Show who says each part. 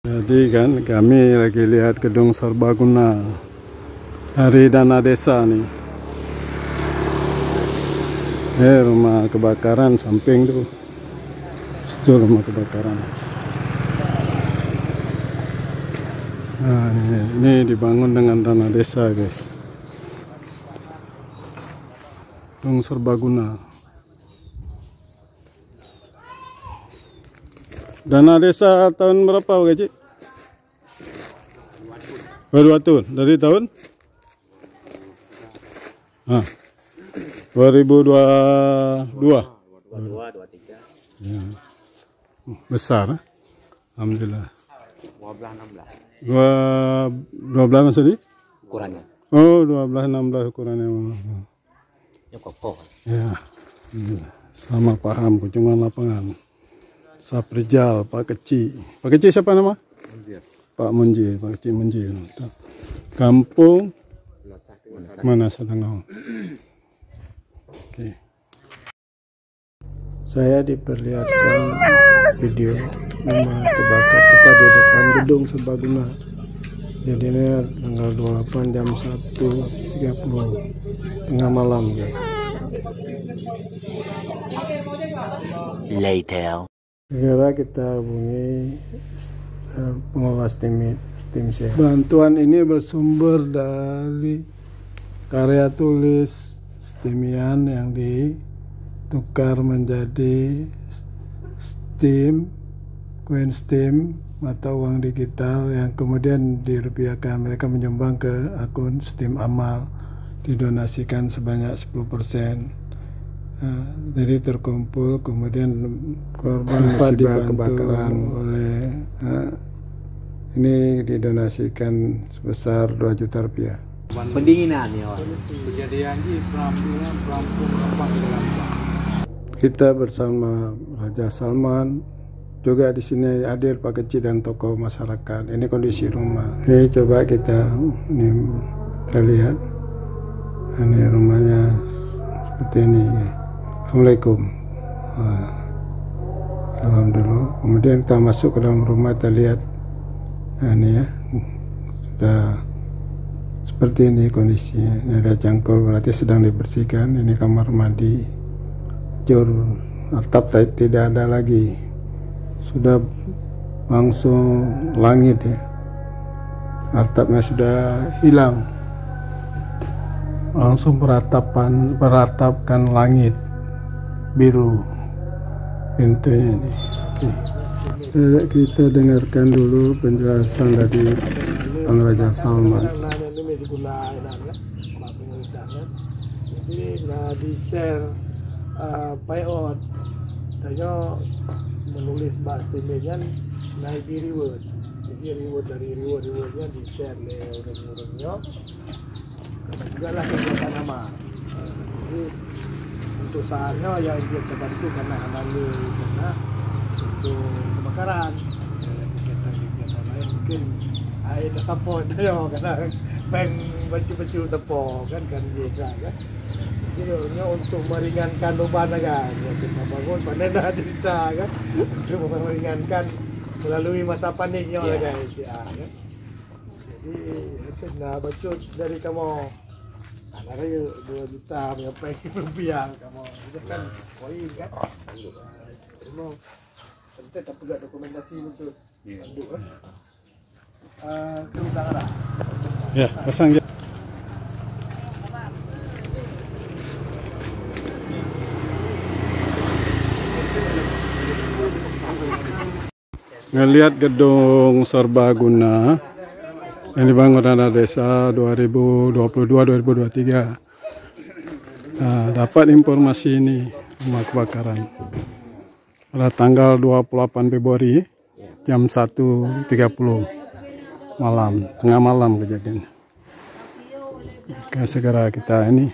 Speaker 1: Jadi kan kami lagi lihat gedung serbaguna dari dana desa nih. Rumah kebakaran samping tuh. Itu rumah kebakaran. Nah, ini dibangun dengan dana desa, guys. Gedung serbaguna. Dana desa tahun berapa, Pak Gaji? 2 tahun. Dari tahun? 2022.
Speaker 2: 23.
Speaker 1: Ya. Besar. Alhamdulillah. 12 maksudnya?
Speaker 2: Ukurannya.
Speaker 1: Oh, 12-16 ukurannya.
Speaker 2: Ya kokoh.
Speaker 1: Ya. Sama paham kunjungan lapangan. Saprijal, Pak Keci. Pak Keci siapa nama?
Speaker 2: Munjir.
Speaker 1: Pak Munjir, Pak Keci Munjir. Kampung mana Sadangau. Oke. Saya diperlihatkan video rumah terbakar tepat di depan gedung serbaguna. Jadi ini tanggal 28 jam 1.30 tengah malam, guys.
Speaker 2: Later.
Speaker 1: Segera kita hubungi pengelola STIMSE. Bantuan ini bersumber dari karya tulis STIMian yang ditukar menjadi STIM, koin STIM, mata uang digital yang kemudian dirupiahkan. Mereka menyumbang ke akun STIM Amal, didonasikan sebanyak 10%. Jadi terkumpul, kemudian korban dibantu kebakaran oleh ini didonasikan sebesar 2 juta rupiah.
Speaker 2: Pendinginan ya.
Speaker 3: Kejadian di Perampung
Speaker 1: Kita bersama Raja Salman, juga di sini hadir Pak Kecil dan tokoh masyarakat. Ini kondisi rumah. Ini coba kita lihat. Ini rumahnya seperti ini. Assalamualaikum. Salam dulu. Kemudian kita masuk ke dalam rumah, kita lihat. Nah, ini ya, sudah seperti ini kondisinya. Ini ada cangkul, berarti sedang dibersihkan. Ini kamar mandi. Hancur, atap tidak ada lagi. Sudah langsung langit ya. Atapnya sudah hilang. Langsung beratapkan langit biru pintunya ini. Oke. Kita dengarkan dulu penjelasan dari Bang Raja Salman.
Speaker 4: Jadi di share payout saya menulis bahasa Tibetan naik reward. Jadi rewardnya di share le orang-orangnya. Karena juga lah kegiatan nama. Jadi untuk saatnya yang dia terbantu karena anali karena untuk kebakaran. Kegiatan lain mungkin air support dia karena peng baju tepok kan dia kan. Jadi untuk meringankan beban kan. Kita bangun pandai cerita kan untuk meringankan melalui masa paniknya guys ya kan. Jadi itu nah baca dari kamu ada 2 juta berapa rupiah kamu itu kan koin kan mau penting tak pegang dokumentasi untuk bantu keundangan
Speaker 1: ya pasang ya. Ngelihat gedung serbaguna yang dibangun dana desa 2022-2023. Nah, dapat informasi ini rumah kebakaran pada tanggal 28 Februari jam 1.30 malam, tengah malam kejadian. Oke, segera kita ini